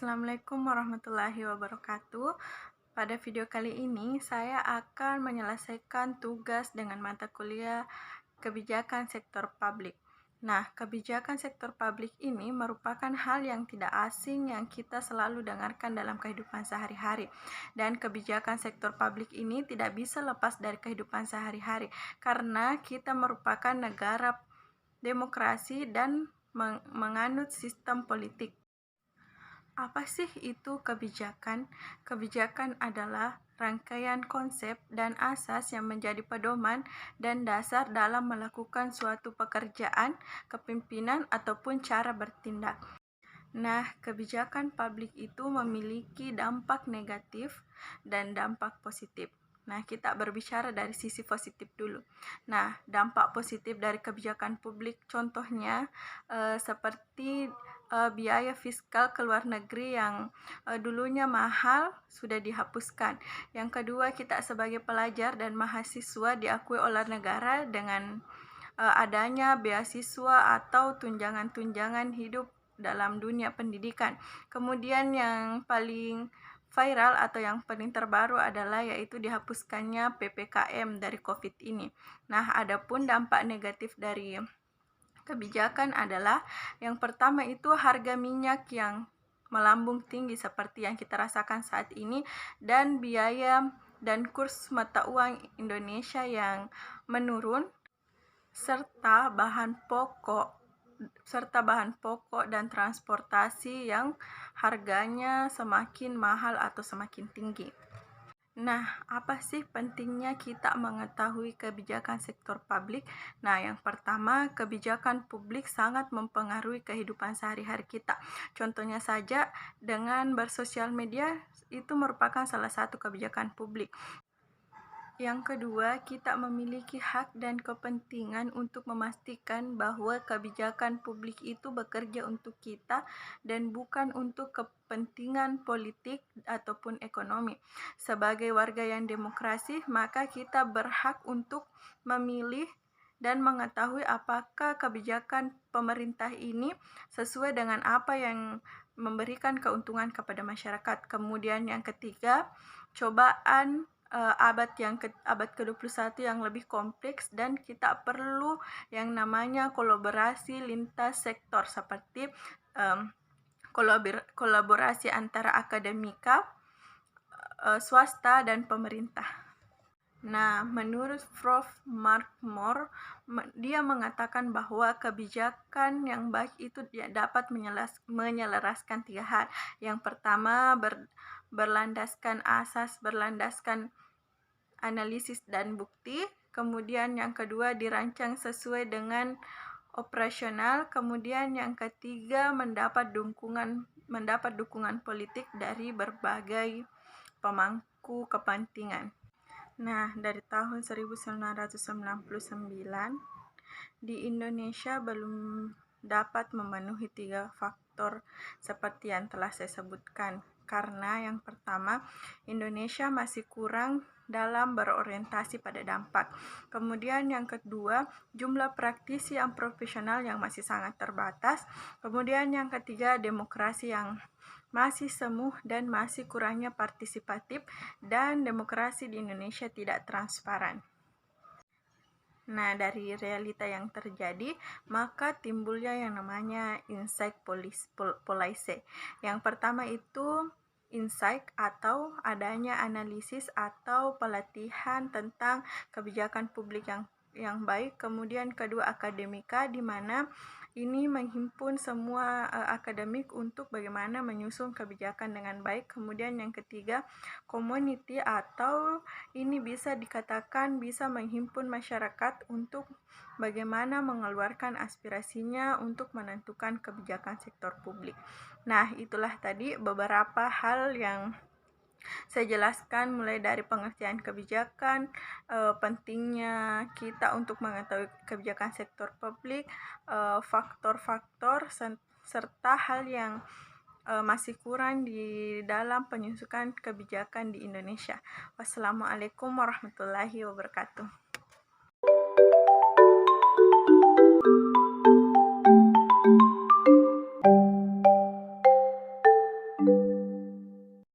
Assalamualaikum warahmatullahi wabarakatuh. Pada video kali ini, saya akan menyelesaikan tugas dengan mata kuliah kebijakan sektor publik. Nah, kebijakan sektor publik ini merupakan hal yang tidak asing yang kita selalu dengarkan dalam kehidupan sehari-hari. Dan kebijakan sektor publik ini tidak bisa lepas dari kehidupan sehari-hari, karena kita merupakan negara demokrasi dan menganut sistem politik. Apa sih itu kebijakan? Kebijakan adalah rangkaian konsep dan asas yang menjadi pedoman dan dasar dalam melakukan suatu pekerjaan, kepemimpinan, ataupun cara bertindak. Nah, kebijakan publik itu memiliki dampak negatif dan dampak positif. Nah, kita berbicara dari sisi positif dulu. Nah, dampak positif dari kebijakan publik contohnya seperti biaya fiskal ke luar negeri yang dulunya mahal sudah dihapuskan. Yang kedua, kita sebagai pelajar dan mahasiswa diakui oleh negara dengan adanya beasiswa atau tunjangan-tunjangan hidup dalam dunia pendidikan. Kemudian yang paling viral atau yang paling terbaru adalah yaitu dihapuskannya PPKM dari COVID ini. Nah, adapun dampak negatif dari kebijakan adalah yang pertama itu harga minyak yang melambung tinggi seperti yang kita rasakan saat ini, dan biaya dan kurs mata uang Indonesia yang menurun, serta bahan pokok dan transportasi yang harganya semakin mahal atau semakin tinggi. Nah, apa sih pentingnya kita mengetahui kebijakan sektor publik? Nah, yang pertama, kebijakan publik sangat mempengaruhi kehidupan sehari-hari kita. Contohnya saja, dengan bersosial media itu merupakan salah satu kebijakan publik. Yang kedua, kita memiliki hak dan kepentingan untuk memastikan bahwa kebijakan publik itu bekerja untuk kita dan bukan untuk kepentingan politik ataupun ekonomi. Sebagai warga yang demokrasi, maka kita berhak untuk memilih dan mengetahui apakah kebijakan pemerintah ini sesuai dengan apa yang memberikan keuntungan kepada masyarakat. Kemudian yang ketiga, cobaan abad ke-21 yang lebih kompleks, dan kita perlu yang namanya kolaborasi lintas sektor seperti kolaborasi antara akademika, swasta, dan pemerintah. Nah, menurut Prof. Mark Moore, dia mengatakan bahwa kebijakan yang baik itu dapat menyelaraskan tiga hal. Yang pertama, berlandaskan analisis dan bukti. Kemudian yang kedua, dirancang sesuai dengan operasional. Kemudian yang ketiga, mendapat dukungan politik dari berbagai pemangku kepentingan. Nah, dari tahun 1999 di Indonesia belum dapat memenuhi 3 faktor seperti yang telah saya sebutkan. Karena yang pertama, Indonesia masih kurang dalam berorientasi pada dampak. Kemudian yang kedua, jumlah praktisi yang profesional yang masih sangat terbatas. Kemudian yang ketiga, demokrasi yang masih semu dan masih kurangnya partisipatif, dan demokrasi di Indonesia tidak transparan. Nah, dari realita yang terjadi, maka timbulnya yang namanya insight policy. Yang pertama itu insight atau adanya analisis atau pelatihan tentang kebijakan publik yang baik. Kemudian kedua, akademika, di mana ini menghimpun semua akademik untuk bagaimana menyusun kebijakan dengan baik. Kemudian yang ketiga, community, atau ini bisa dikatakan bisa menghimpun masyarakat untuk bagaimana mengeluarkan aspirasinya untuk menentukan kebijakan sektor publik. Nah, itulah tadi beberapa hal yang saya jelaskan, mulai dari pengertian kebijakan, pentingnya kita untuk mengetahui kebijakan sektor publik, faktor-faktor, serta hal yang masih kurang di dalam penyusunan kebijakan di Indonesia. Wassalamualaikum warahmatullahi wabarakatuh.